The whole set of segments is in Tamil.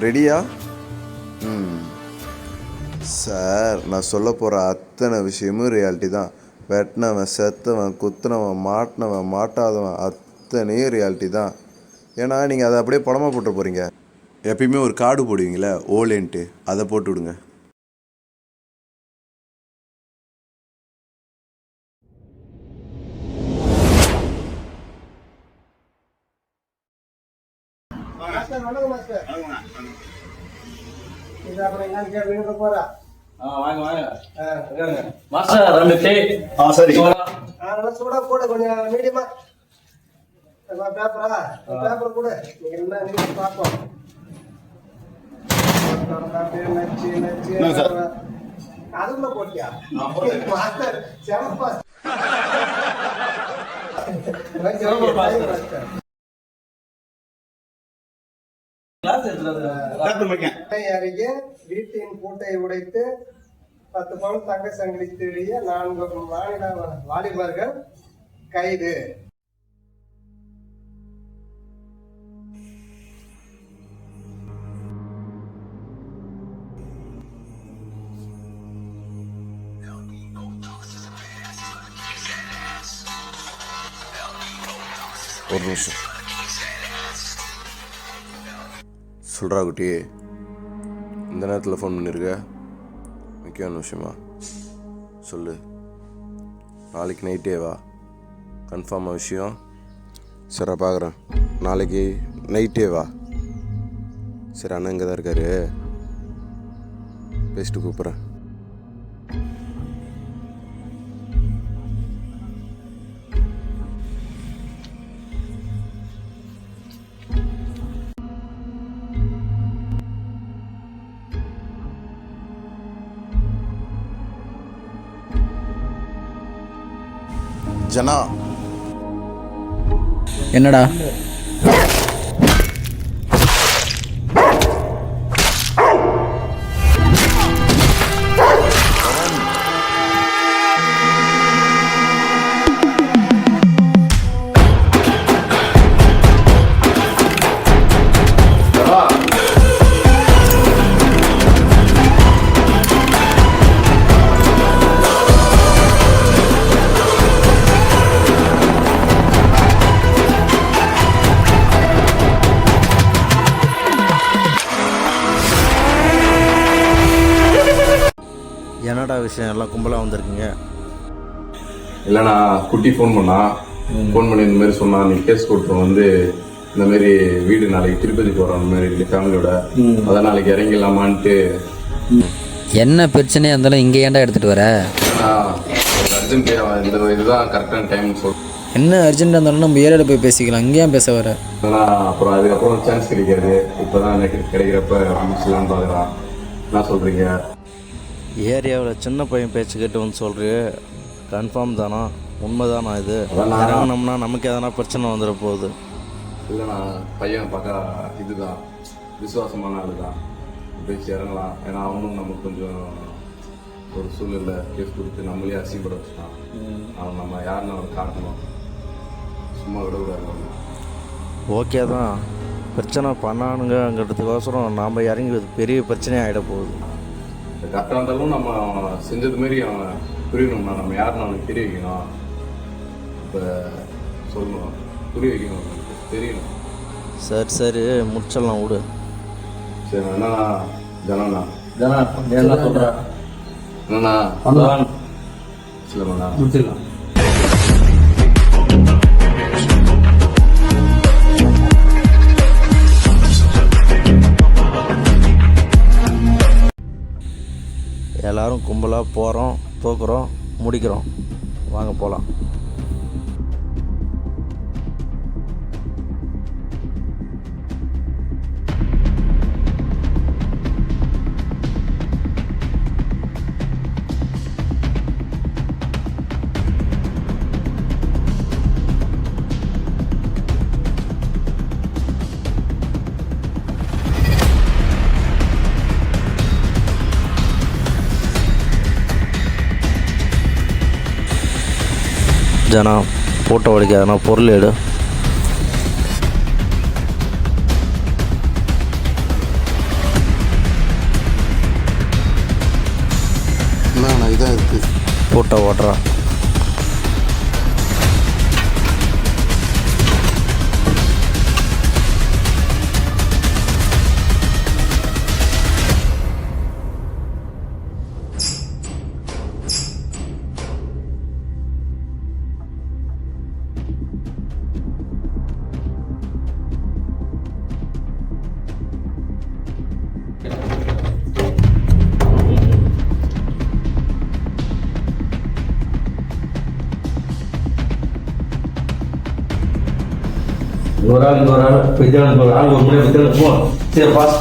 ரெடியா? சார், நான் சொல்ல போகிற அத்தனை விஷயமும் ரியாலிட்டி தான். வெட்டினவன், செத்தவன், குத்துனவன், மாட்டினவன், மாட்டாதவன் அத்தனையும் ரியாலிட்டி தான். ஏன்னா நீங்கள் அதை அப்படியே படமாக போட்டு போகிறீங்க. எப்பயுமே ஒரு கார்டு போடுவீங்களே, ஓலேன்ட்டு, அதை போட்டு விடுங்க. சூடா போடு, கொஞ்சம் மீடியமா பேப்பர் கூட பார்ப்போம். அதுக்குள்ள போட்டியா? வீட்டின் பூட்டை உடைத்து 10 பவுன் தங்க சங்கிலி திருடிய 4 மாநில வாலிபர்கள் கைது. ஒரு நிமிஷம் சொல்கிறா குட்டி, இந்த நேரத்தில் ஃபோன் பண்ணியிருக்க, முக்கியமான விஷயமா சொல்லு. நாளைக்கு நைட்டே வா, கன்ஃபார்மாக விஷயம். சரி, பார்க்குறேன். நாளைக்கு நைட்டே வா. சரி, அண்ணன் இங்கே தான் இருக்காரு, பேசிட்டு கூப்பிட்றேன். ஜனா, என்னடா? என்னடா விஷயம், எல்லாம் கும்பலாக வந்திருக்கீங்க? இல்லைண்ணா, குட்டி ஃபோன் பண்ணி இந்த மாதிரி சொன்னா, நீ கேஸ் கொடுத்துரும் வந்து இந்த மாதிரி வீடு நாளைக்கு திருப்பதி போகிறோம், அந்த மாதிரி ஃபேமிலியோட, அதான் நாளைக்கு இறங்கிடலாமான்ட்டு. என்ன பிரச்சனையாக இருந்தாலும் இங்கே ஏன்டா எடுத்துகிட்டு வர? அர்ஜென்ட், இந்த இதுதான் கரெக்டான டைம் சொல். என்ன அர்ஜென்ட்டாக இருந்தாலும் நம்ம ஏரியாவில் போய் பேசிக்கலாம், இங்கே ஏன் பேச வர? அப்புறம் அதுக்கப்புறம் சான்ஸ் கிடைக்காது. இப்போ தான் எனக்கு கிடைக்கிறப்ப முடிச்சலான்னு பார்க்குறான். என்ன சொல்கிறீங்க? ஏரியாவில் சின்ன பையன் பேச்சு கேட்டு வந்து சொல்கிறியே, கன்ஃபார்ம் தானா? உண்மை தானா? இது இறங்கினோம்னா நமக்கு எதனா பிரச்சனை வந்துட போகுது. இல்லைண்ணா, பையன் பார்க்க இதுதான் விசுவாசமான ஆள் தான், பேச்சு இறங்கலாம். ஏன்னா அவனும் நமக்கு கொஞ்சம் ஒரு சூழ்நிலை கேஸ் கொடுத்து நம்மளே அசிங்கப்பட வச்சுட்டான். அவன் நம்ம யாருன்னு அவன் காட்டணும், சும்மா விடக்கூடாது. ஓகே தான், பிரச்சனை பண்ணானுங்கிறதுக்கோசரம் நாம் இறங்கி பெரிய பிரச்சனையாக ஆகிட போகுது. கரெக்டாக இருந்தாலும் நம்ம செஞ்சது மாரி அவன் புரியணும்னா நம்ம யாருன்னு அவனுக்கு தெரிய வைக்கணும். இப்போ சொல்லணும், புரிய வைக்கணும், தெரியணும். சரி முடிச்சிடலாம், விடு. சரி, என்னண்ணா ஜனா என்ன சொல்கிற? என்னண்ணா இல்லைண்ணா முடிச்சிடலாம். எல்லோரும் கும்பலாக போகிறோம், தூக்குறோம், முடிக்கிறோம். வாங்க போகலாம். ஜனா, ஃபோட்டோ அடிக்காதனா பொருள் எடு. கரெக்டாக ஓட்டுறா. ஒரு ஆள் வித்தியாசம் ஒரு ஆள் ஒரு முறை வித்தியாசம் போ. சரி பாஸ்.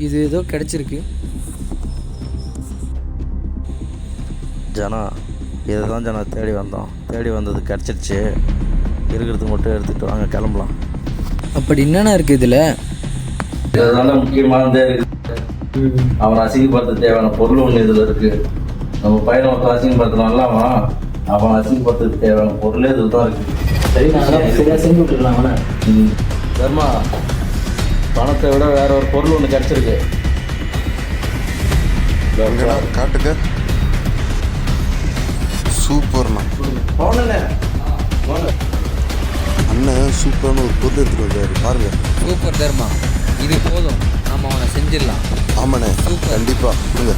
இது ஏதோ கிடச்சிருக்கு. ஜனா இதை தான் ஜனா தேடி வந்தோம். தேடி வந்தது கிடச்சிருச்சு. இருக்கிறது மட்டும் எடுத்துகிட்டு வாங்க கிளம்பலாம். அப்படி என்னென்ன இருக்குது இதில்? இதனால முக்கியமானதே இருக்குது. அவனை அசிங்கப்படுத்த தேவையான பொருள் ஒன்று இதில் இருக்குது. நம்ம பையனை ஒருத்தர் அசிங்கப்படுத்தினால அவன் அசிங்கப்படுத்த தேவையான பொருளே இதில் தான் இருக்குது. சரி, நான் சரியாக செஞ்சு விட்டுருலாம் அவனை. தர்மா, பணத்தை விட வேற ஒரு பொருள் ஒன்று கிடச்சிருக்கு. காட்டுக்க. சூப்பர்ண்ணா. அண்ணன் சூப்பரான ஒரு பொருள் எடுத்துட்டு வந்தாரு பாருங்க. சூப்பர் தர்மா, இது போதும், நம்ம அவனை செஞ்சிடலாம். ஆமாண்ணே, கண்டிப்பா கொடுங்க.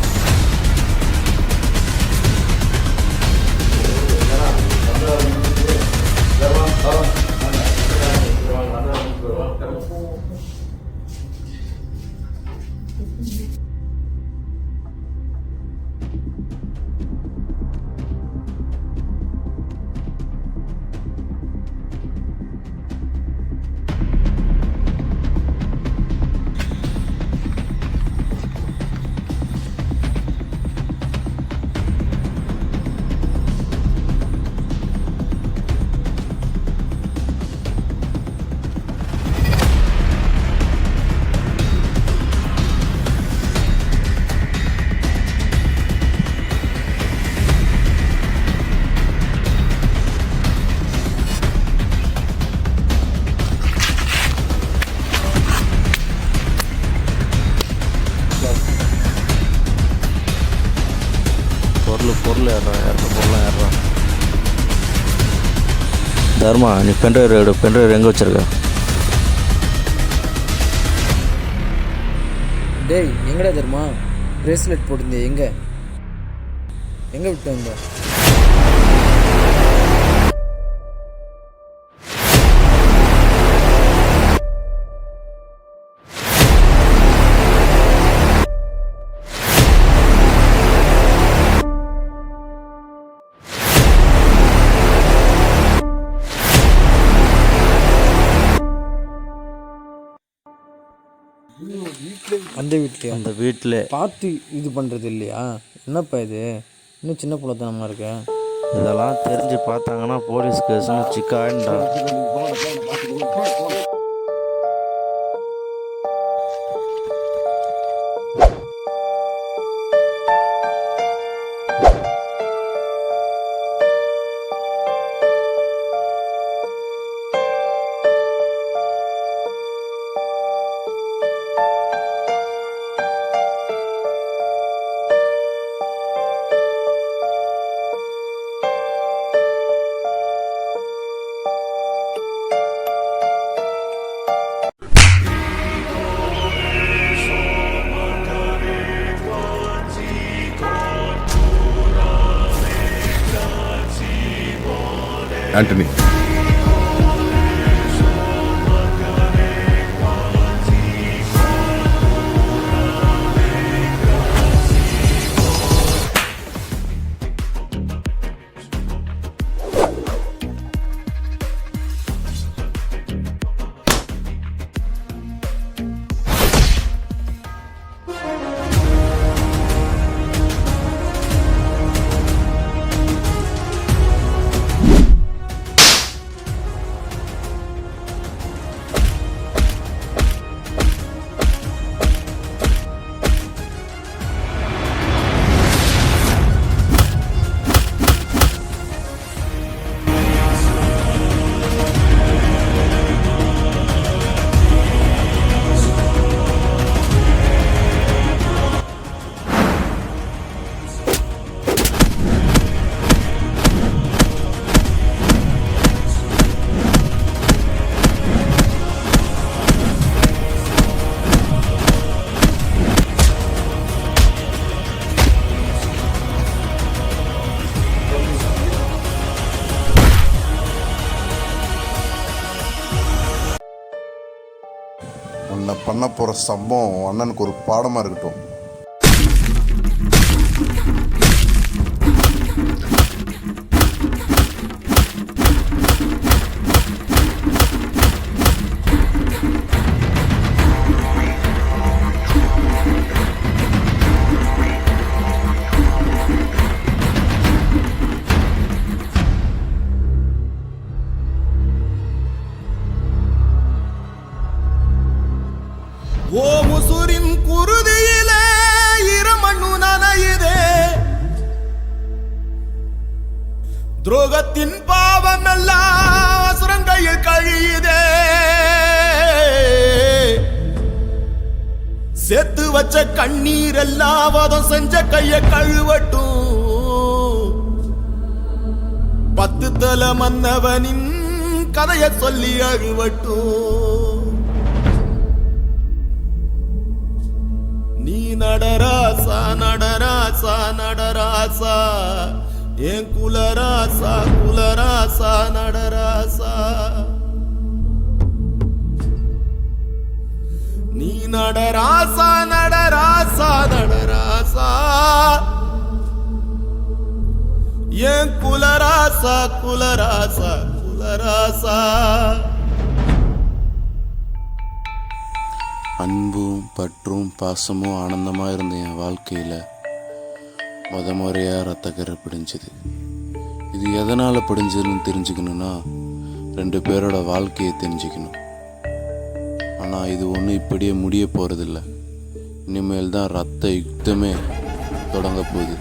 பொருள் ஏறுற பொருளாக ஏறுறான். தர்மா, நீ பென்ட்ரைவ் எங்கே வச்சிருக்க? டேய், எங்கடா தர்மா பிரேஸ்லெட் போட்டிருந்தே? எங்கே விட்டு வந்த? அந்த வீட்லையா? அந்த வீட்டில் பார்த்து இது பண்ணுறது இல்லையா? என்னப்பா இது இன்னும் சின்ன புள்ளத்தனமாக இருக்க? இதெல்லாம் தெரிஞ்சு பார்த்தாங்கன்னா போலீஸ் கேஸ்னு சிக்காயின்டா. ஆண்டனி, உன்னை பண்ண போகிற சம்பவம் உன் அண்ணனுக்கு ஒரு பாடமாக இருக்கட்டும். ஓ முசூரின் குருதியிலே இரமண்ணு நனையுதே, துரோகத்தின் பாவம் எல்லாம் அசுரங்கையில் கழியுதே, சேர்த்து வச்ச கண்ணீர் எல்லாம் வதம் செஞ்ச கைய கழுவட்டும், 10 தல மன்னவனின் கதைய சொல்லி அழுவட்டும். நீ நடராசா நடராசா நடராசா, என் குலராசா குலராசா நடராசா. நீ நடராசா நடராசா நடராசா, என் குலராசா குலராசா குலராசா. அன்பும் பற்றும் பாசமும் ஆனந்தமாக இருந்த என் வாழ்க்கையில் முறையாக ரத்தக்கரை பிடிஞ்சுது. இது எதனால் பிடிஞ்சதுன்னு தெரிஞ்சுக்கணுன்னா 2 பேரோட வாழ்க்கையை தெரிஞ்சுக்கணும். ஆனால் இது ஒன்றும் இப்படியே முடிய போகிறதில்ல. இனிமேல் தான் ரத்த யுத்தமே தொடங்க போகுது.